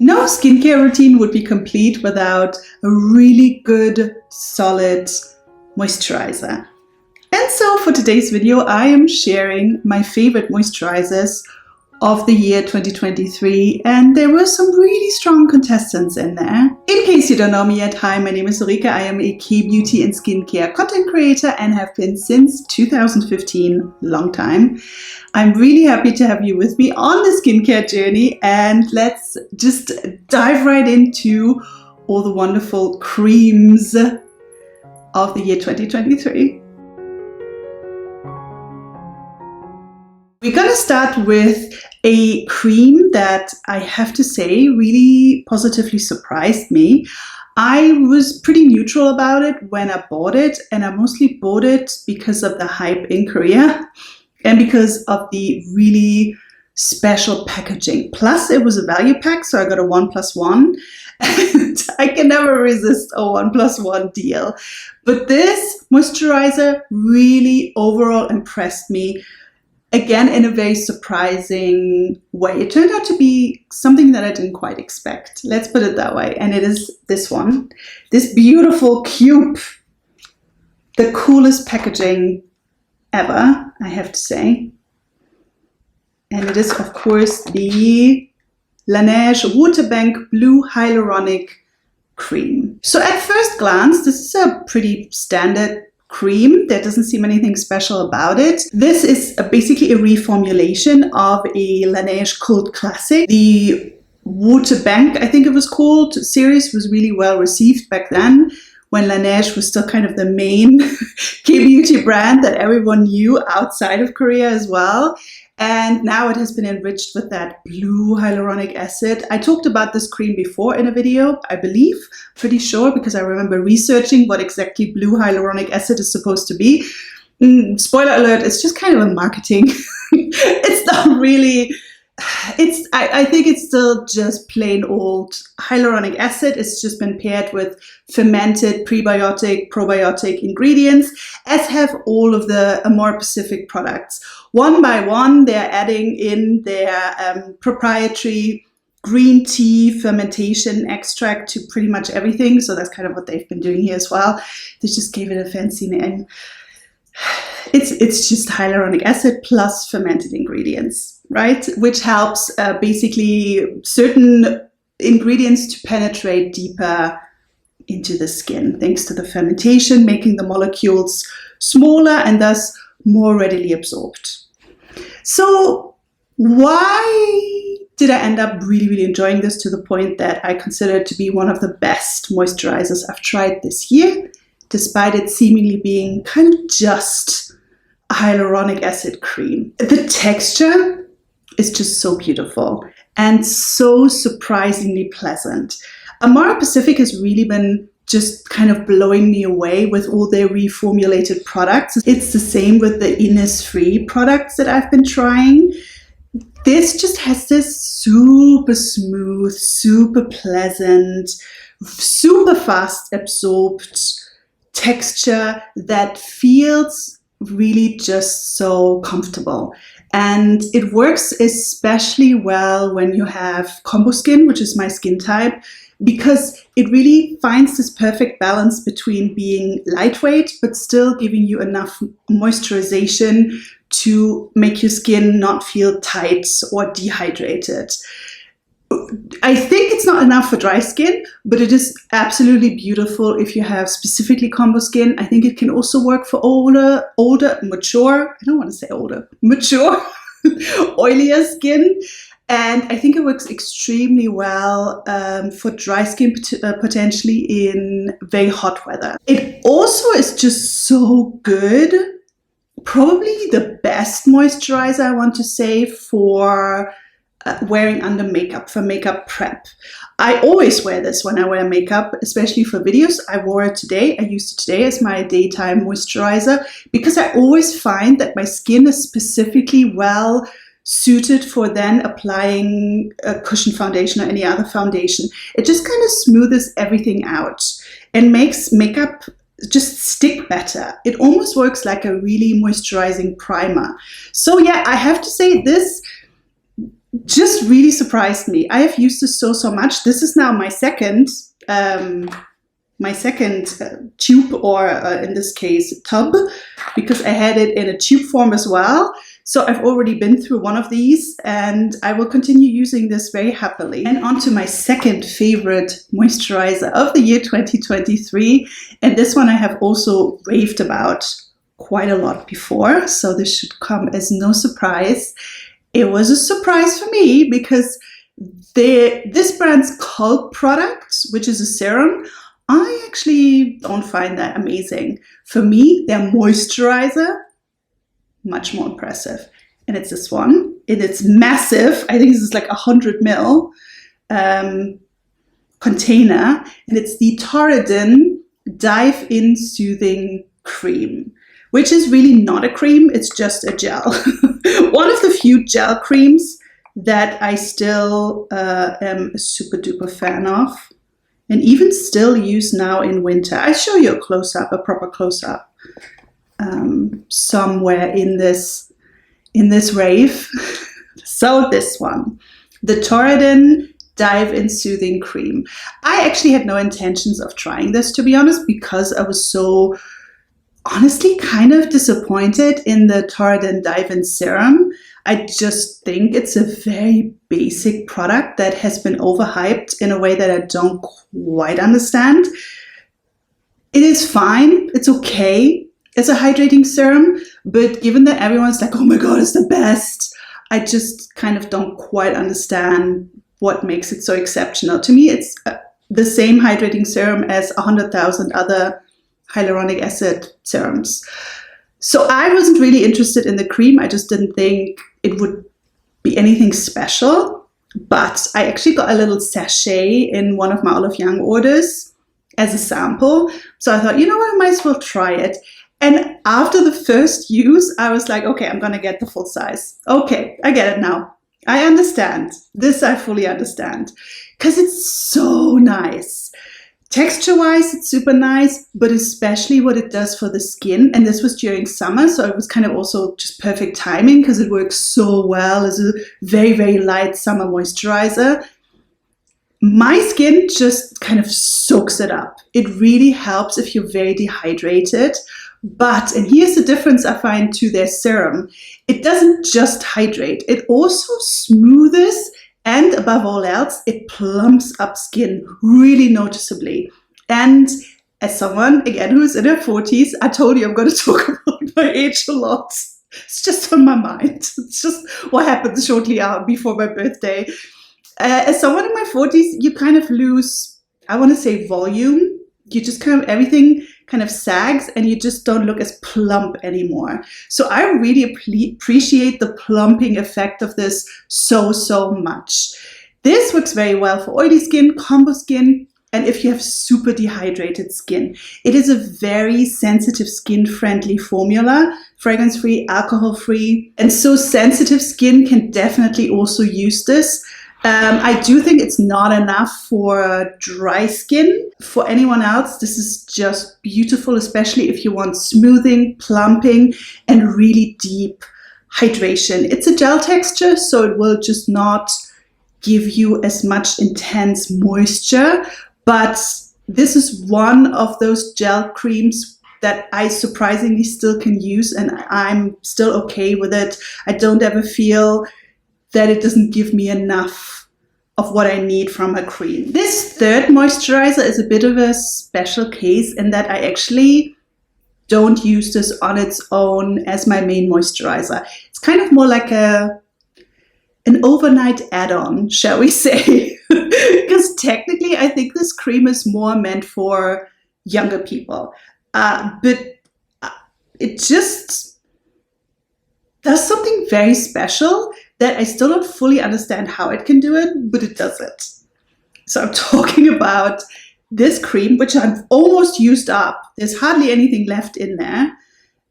No skincare routine would be complete without a really good, solid moisturizer. And so for today's video, I am sharing my favorite moisturizers of the year 2023, and there were some really strong contestants in there. In case you don't know me yet, hi, my name is Ulrike. I am a K-beauty and skincare content creator and have been since 2015, long time. I'm really happy to have you with me on the skincare journey, and let's just dive right into all the wonderful creams of the year 2023. We're going to start with a cream that I have to say really positively surprised me. I was pretty neutral about it when I bought it, and I mostly bought it because of the hype in Korea and because of the really special packaging. Plus it was a value pack, so I got a 1+1, and I can never resist a 1+1 deal. But this moisturizer really overall impressed me. Again, in a very surprising way. It turned out to be something that I didn't quite expect. Let's put it that way. And it is this one. This beautiful cube. The coolest packaging ever, I have to say. And it is, of course, the Laneige Waterbank Blue Hyaluronic Cream. So at first glance, this is a pretty standard cream. There doesn't seem anything special about it. This is basically a reformulation of a Laneige cult classic. The Waterbank, I think it was called, series was really well received back then, when Laneige was still kind of the main K-beauty brand that everyone knew outside of Korea as well. And now it has been enriched with that blue hyaluronic acid. I talked about this cream before in a video, I believe, pretty sure, because I remember researching what exactly blue hyaluronic acid is supposed to be. Spoiler alert, it's just kind of a marketing. It's not really, I think it's still just plain old hyaluronic acid. It's just been paired with fermented prebiotic, probiotic ingredients, as have all of the Amore Pacific products. One by one, they're adding in their proprietary green tea fermentation extract to pretty much everything. So that's kind of what they've been doing here as well. They just gave it a fancy name. It's just hyaluronic acid plus fermented ingredients, right? Which helps basically certain ingredients to penetrate deeper into the skin, thanks to the fermentation, making the molecules smaller and thus more readily absorbed. So why did I end up really enjoying this to the point that I consider it to be one of the best moisturizers I've tried this year, despite it seemingly being kind of just a hyaluronic acid cream? The texture is just so beautiful and so surprisingly pleasant. Amore Pacific has really been just kind of blowing me away with all their reformulated products. It's the same with the INNISFREE products that I've been trying. This just has this super smooth, super pleasant, super fast absorbed texture that feels really just so comfortable. And it works especially well when you have combo skin, which is my skin type, because it really finds this perfect balance between being lightweight but still giving you enough moisturization to make your skin not feel tight or dehydrated. I think it's not enough for dry skin, but it is absolutely beautiful if you have specifically combo skin. I think it can also work for mature, I don't want to say older, mature, oilier skin. And I think it works extremely well for dry skin, potentially in very hot weather. It also is just so good. Probably the best moisturizer, I want to say, for wearing under makeup, for makeup prep. I always wear this when I wear makeup, especially for videos. I wore it today. I used it today as my daytime moisturizer because I always find that my skin is specifically well suited for then applying a cushion foundation or any other foundation. It just kind of smoothes everything out and makes makeup just stick better. It almost works like a really moisturizing primer. So yeah, I have to say this just really surprised me. I have used this so much. This is now my second tube, or in this case tub, because I had it in a tube form as well. So I've already been through one of these, and I will continue using this very happily. And on to my second favorite moisturizer of the year 2023. And this one I have also raved about quite a lot before, so this should come as no surprise. It was a surprise for me because this brand's cult product, which is a serum, I actually don't find that amazing. For me, their moisturizer, much more impressive. And it's this one. It's massive. I think this is like 100 ml container. And it's the Torriden Dive-In Soothing Cream, which is really not a cream. It's just a gel. One of the few gel creams that I still am a super duper fan of, and even still use now in winter. I show you a close-up, a proper close-up, somewhere in this rave. So this one, the Torriden Dive-In Soothing Cream. I actually had no intentions of trying this, to be honest, because I was so honestly kind of disappointed in the Torriden Dive-In Serum. I just think it's a very basic product that has been overhyped in a way that I don't quite understand. It is fine. It's okay as a hydrating serum, but given that everyone's like, oh my God, it's the best, I just kind of don't quite understand what makes it so exceptional. To me, it's the same hydrating serum as 100,000 other hyaluronic acid serums. So I wasn't really interested in the cream. I just didn't think it would be anything special. But I actually got a little sachet in one of my Olive Young orders as a sample. So I thought, you know what, I might as well try it. And after the first use, I was like, okay, I'm going to get the full size. Okay, I get it now. I understand. This I fully understand. Because it's so nice. Texture-wise, it's super nice, but especially what it does for the skin. And this was during summer, so it was kind of also just perfect timing because it works so well as a very, very light summer moisturizer. My skin just kind of soaks it up. It really helps if you're very dehydrated. But, and here's the difference I find to their serum, it doesn't just hydrate, it also smoothes. And above all else, it plumps up skin really noticeably. And as someone, again, who's in her 40s, I told you I'm going to talk about my age a lot. It's just on my mind. It's just what happened shortly before my birthday. As someone in my 40s, you kind of lose, I want to say, volume. You just kind of, everything kind of sags and you just don't look as plump anymore. So I really appreciate the plumping effect of this so much. This works very well for oily skin, combo skin, and if you have super dehydrated skin. It is a very sensitive skin-friendly formula, fragrance-free, alcohol-free, and so sensitive skin can definitely also use this. I do think it's not enough for dry skin. For anyone else, this is just beautiful, especially if you want smoothing, plumping, and really deep hydration. It's a gel texture, so it will just not give you as much intense moisture, but this is one of those gel creams that I surprisingly still can use, and I'm still okay with it. I don't ever feel that it doesn't give me enough of what I need from a cream. This third moisturizer is a bit of a special case in that I actually don't use this on its own as my main moisturizer. It's kind of more like an overnight add-on, shall we say. Because technically I think this cream is more meant for younger people. But it just does something very special that I still don't fully understand how it can do it, but it does it. So I'm talking about this cream, which I've almost used up. There's hardly anything left in there.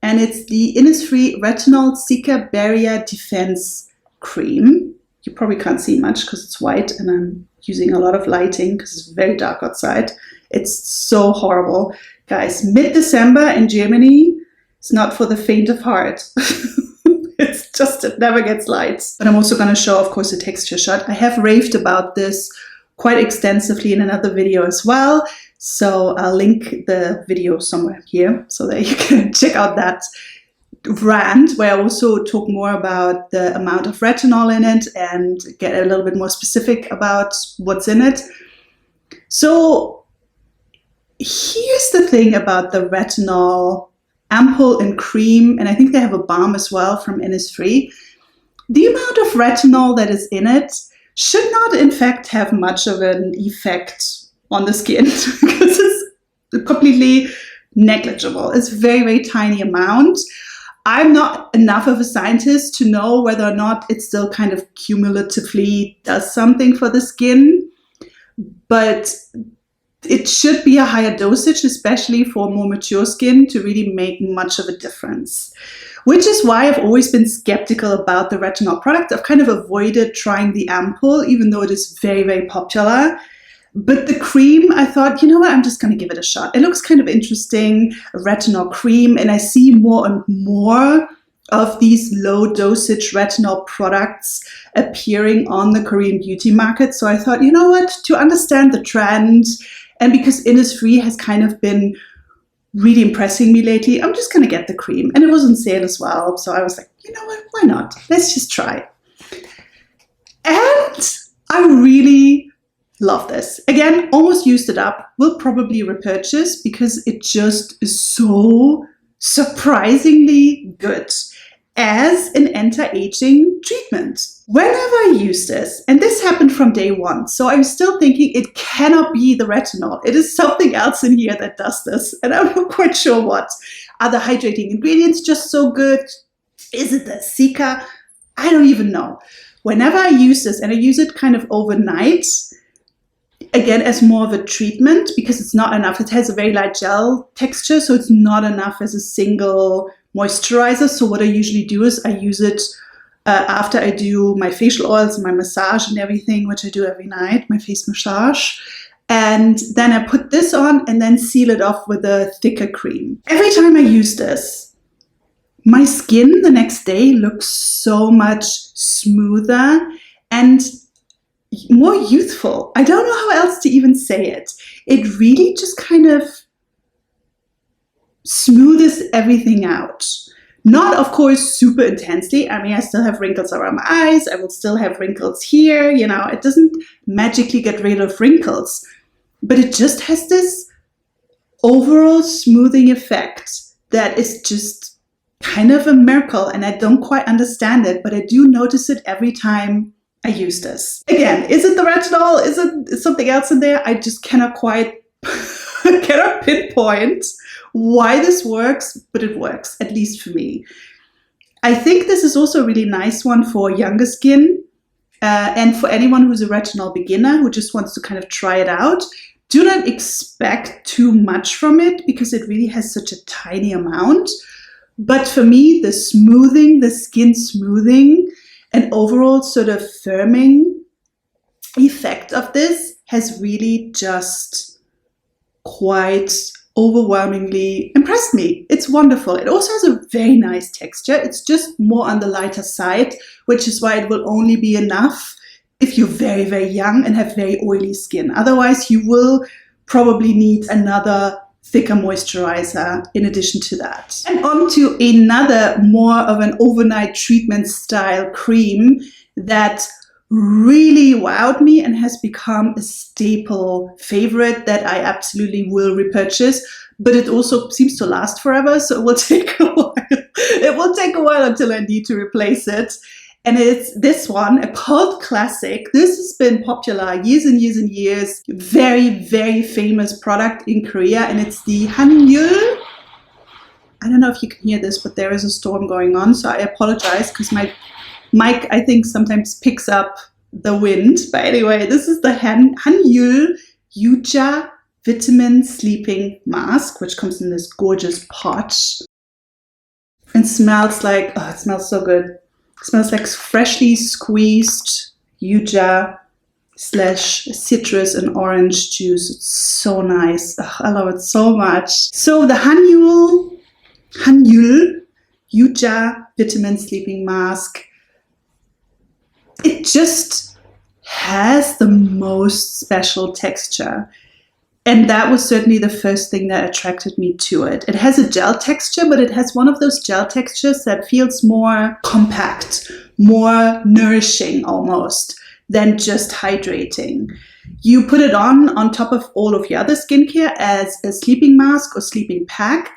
And it's the INNISFREE Retinol Cica Barrier Defense Cream. You probably can't see much because it's white and I'm using a lot of lighting because it's very dark outside. It's so horrible. Guys, mid-December in Germany, it's not for the faint of heart. It's just, it never gets light. But I'm also going to show, of course, the texture shot. I have raved about this quite extensively in another video as well. So I'll link the video somewhere here so that you can check out that rant, where I also talk more about the amount of retinol in it and get a little bit more specific about what's in it. So here's the thing about the retinol ampoule and cream, and I think they have a balm as well from INNISFREE. The amount of retinol that is in it should not, in fact, have much of an effect on the skin because it's completely negligible. It's a very, very tiny amount. I'm not enough of a scientist to know whether or not it still kind of cumulatively does something for the skin, but it should be a higher dosage, especially for more mature skin, to really make much of a difference. Which is why I've always been skeptical about the retinol product. I've kind of avoided trying the ampoule, even though it is very, very popular. But the cream, I thought, you know what, I'm just going to give it a shot. It looks kind of interesting, a retinol cream, and I see more and more of these low dosage retinol products appearing on the Korean beauty market. So I thought, you know what, to understand the trend, and because INNISFREE has kind of been really impressing me lately, I'm just going to get the cream. And it was on sale as well. So I was like, you know what, why not? Let's just try. And I really love this. Again, almost used it up. Will probably repurchase because it just is so surprisingly good as an anti-aging treatment. Whenever I use this, and this happened from day one, so I'm still thinking it cannot be the retinol. It is something else in here that does this, and I'm not quite sure what. Are the hydrating ingredients just so good? Is it the Cica? I don't even know. Whenever I use this, and I use it kind of overnight, again, as more of a treatment, because it's not enough. It has a very light gel texture, so it's not enough as a single moisturizer. So what I usually do is I use it after I do my facial oils and my massage and everything, which I do every night, my face massage. And then I put this on and then seal it off with a thicker cream. Every time I use this, my skin the next day looks so much smoother and more youthful. I don't know how else to even say it. It really just kind of smooths everything out. Not, of course, super intensely. I mean, I still have wrinkles around my eyes. I will still have wrinkles here. You know, it doesn't magically get rid of wrinkles, but it just has this overall smoothing effect that is just kind of a miracle. And I don't quite understand it, but I do notice it every time I use this. Again, is it the retinol? Is it something else in there? I just cannot quite cannot pinpoint why this works, but it works, at least for me. I think this is also a really nice one for younger skin and for anyone who's a retinol beginner who just wants to kind of try it out. Do not expect too much from it because it really has such a tiny amount. But for me, the smoothing, the skin smoothing, and overall sort of firming effect of this has really just quite overwhelmingly impressed me. It's wonderful. It also has a very nice texture. It's just more on the lighter side, which is why it will only be enough if you're very, very young and have very oily skin. Otherwise, you will probably need another thicker moisturizer in addition to that. And on to another more of an overnight treatment style cream that really wowed me and has become a staple favorite that I absolutely will repurchase, but it also seems to last forever, so it will take a while. It will take a while until I need to replace it. And it's this one, a cult classic. This has been popular years and years and years. Very, very famous product in Korea, and it's the Hanyul. I don't know if you can hear this, but there is a storm going on, so I apologize because my mic, I think, sometimes picks up the wind. But anyway, this is the Hanyul Yuja Vitamin Sleeping Mask, which comes in this gorgeous pot. And smells like, oh, it smells so good. It smells like freshly squeezed Yuja / citrus and orange juice. It's so nice. Ugh, I love it so much. So the Hanyul Yuja vitamin sleeping mask. It just has the most special texture. And that was certainly the first thing that attracted me to it. It has a gel texture, but it has one of those gel textures that feels more compact, more nourishing almost than just hydrating. You put it on top of all of your other skincare as a sleeping mask or sleeping pack.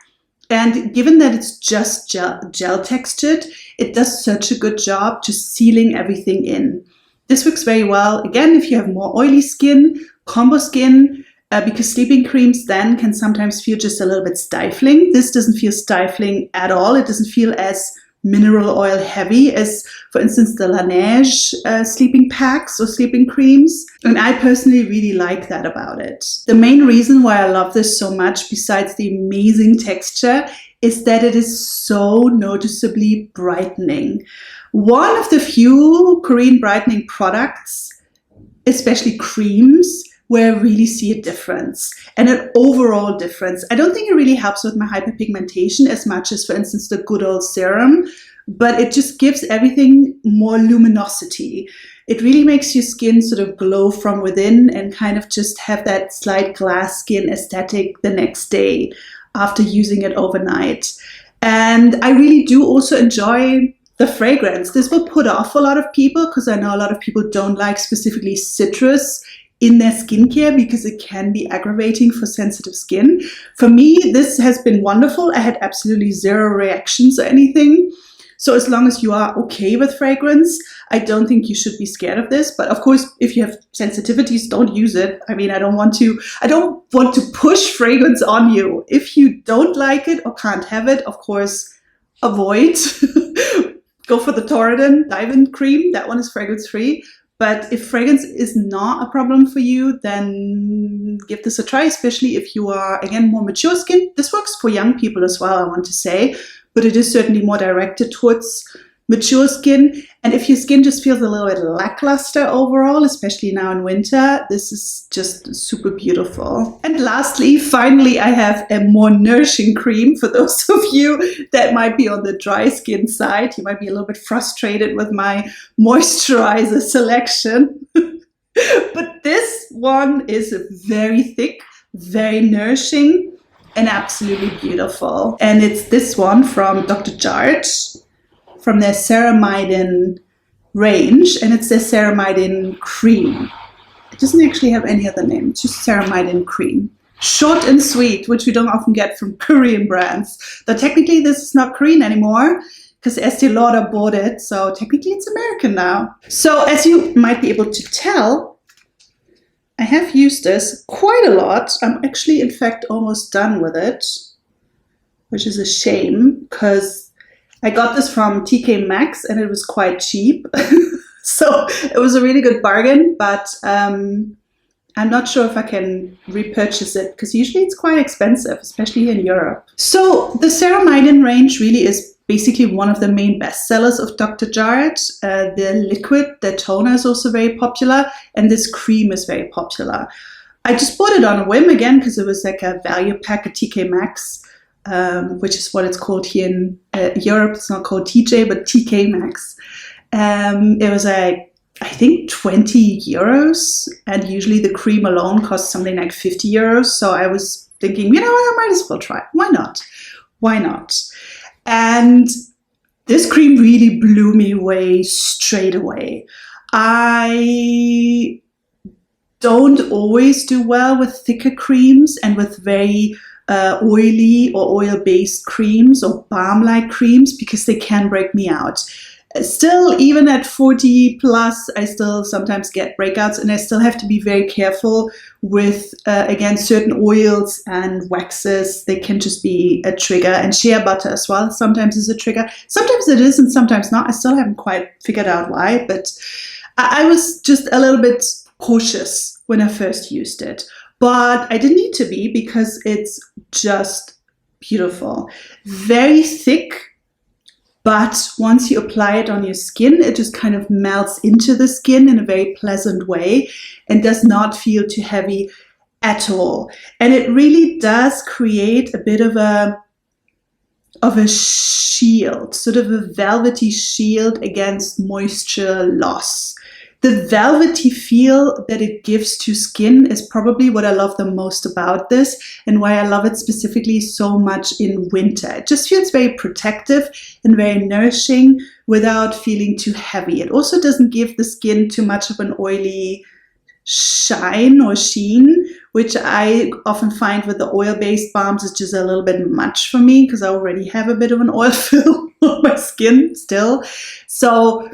And given that it's just gel textured, it does such a good job just sealing everything in. This works very well, again, if you have more oily skin, combo skin, because sleeping creams then can sometimes feel just a little bit stifling. This doesn't feel stifling at all. It doesn't feel as mineral oil heavy as, for instance, the Laneige sleeping packs or sleeping creams. And I personally really like that about it. The main reason why I love this so much, besides the amazing texture, is that it is so noticeably brightening. One of the few Korean brightening products, especially creams, where I really see a difference and an overall difference. I don't think it really helps with my hyperpigmentation as much as, for instance, the good old serum, but it just gives everything more luminosity. It really makes your skin sort of glow from within and kind of just have that slight glass skin aesthetic the next day after using it overnight. And I really do also enjoy the fragrance. This will put off a lot of people because I know a lot of people don't like specifically citrus in their skincare because it can be aggravating for sensitive skin. For me, this has been wonderful. I had absolutely zero reactions or anything. So as long as you are okay with fragrance, I don't think you should be scared of this. But of course, if you have sensitivities, don't use it. I mean, I don't want to push fragrance on you. If you don't like it or can't have it, of course, avoid. Go for the Torriden Diamond Cream. That one is fragrance free. But if fragrance is not a problem for you, then give this a try, especially if you are, again, more mature skin. This works for young people as well, I want to say, but it is certainly more directed towards mature skin. And if your skin just feels a little bit lackluster overall, especially now in winter, this is just super beautiful. And lastly, finally, I have a more nourishing cream for those of you that might be on the dry skin side. You might be a little bit frustrated with my moisturizer selection. But this one is very thick, very nourishing, and absolutely beautiful. And it's this one from Dr. Jart, from their Ceramidin range, and it's their Ceramidin cream. It doesn't actually have any other name, it's just Ceramidin cream. Short and sweet, which we don't often get from Korean brands. Though technically this is not Korean anymore, because Estee Lauder bought it, so technically it's American now. So as you might be able to tell, I have used this quite a lot. I'm actually, in fact, almost done with it, which is a shame, because I got this from TK Maxx and it was quite cheap. So it was a really good bargain, but I'm not sure if I can repurchase it because usually it's quite expensive, especially here in Europe. So the Ceramidin range really is basically one of the main bestsellers of Dr. Jart. The liquid, the toner is also very popular, and this cream is very popular. I just bought it on a whim again because it was like a value pack at TK Maxx. Which is what it's called here in Europe. It's not called TJ, but TK Maxx. It was like, I think 20 euros, and usually the cream alone costs something like 50 euros. So I was thinking, you know what, I might as well try. Why not? Why not? And this cream really blew me away straight away. I don't always do well with thicker creams and with very oily or oil-based creams or balm-like creams because they can break me out. Still, even at 40 plus, I still sometimes get breakouts, and I still have to be very careful with, again, certain oils and waxes. They can just be a trigger, and shea butter as well sometimes is a trigger. Sometimes it is and sometimes not. I still haven't quite figured out why, but I was just a little bit cautious when I first used it. But I didn't need to be because it's just beautiful. Very thick, but once you apply it on your skin, it just kind of melts into the skin in a very pleasant way and does not feel too heavy at all. And it really does create a bit of a of a shield, sort of a velvety shield against moisture loss. The velvety feel that it gives to skin is probably what I love the most about this, and why I love it specifically so much in winter. It just feels very protective and very nourishing without feeling too heavy. It also doesn't give the skin too much of an oily shine or sheen, which I often find with the oil-based balms is just a little bit much for me, because I already have a bit of an oil film on my skin still. So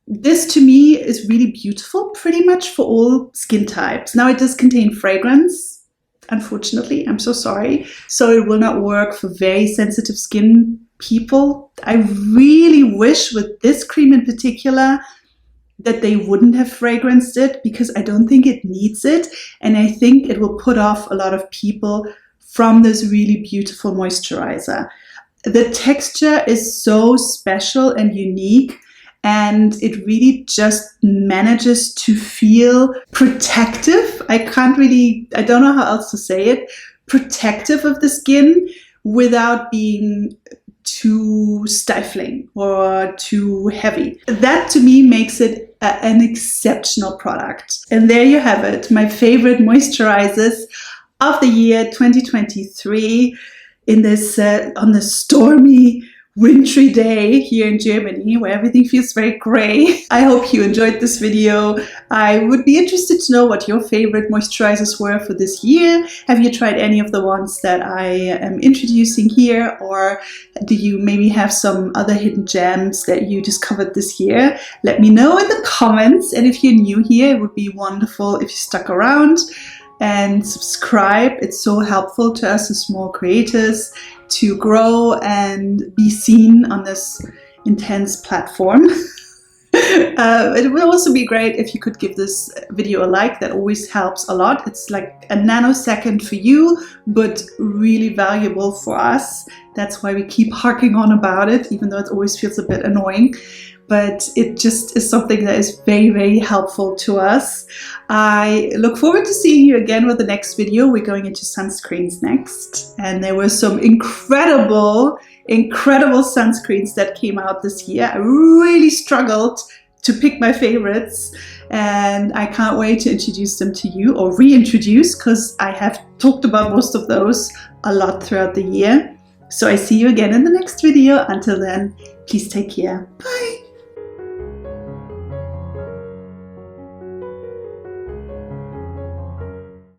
this to me is really beautiful, pretty much for all skin types. Now it does contain fragrance, unfortunately, I'm so sorry. So it will not work for very sensitive skin people. I really wish with this cream in particular that they wouldn't have fragranced it, because I don't think it needs it. And I think it will put off a lot of people from this really beautiful moisturizer. The texture is so special and unique, and it really just manages to feel protective. I don't know how else to say it, protective of the skin without being too stifling or too heavy. That to me makes it an exceptional product. And there you have it, my favorite moisturizers of the year 2023 in this on the stormy wintry day here in Germany, where everything feels very gray. I hope you enjoyed this video. I would be interested to know what your favorite moisturizers were for this year. Have you tried any of the ones that I am introducing here, or do you maybe have some other hidden gems that you discovered this year? Let me know in the comments. And if you're new here, it would be wonderful if you stuck around and subscribe. It's so helpful to us as small creators to grow and be seen on this intense platform. It would also be great if you could give this video a like. That always helps a lot. It's like a nanosecond for you, but really valuable for us. That's why we keep harking on about it, even though it always feels a bit annoying. But it just is something that is very, very helpful to us. I look forward to seeing you again with the next video. We're going into sunscreens next. And there were some incredible sunscreens that came out this year. I really struggled to pick my favorites, and I can't wait to introduce them to you, or reintroduce, because I have talked about most of those a lot throughout the year. So I see you again in the next video. Until then, please take care. Bye.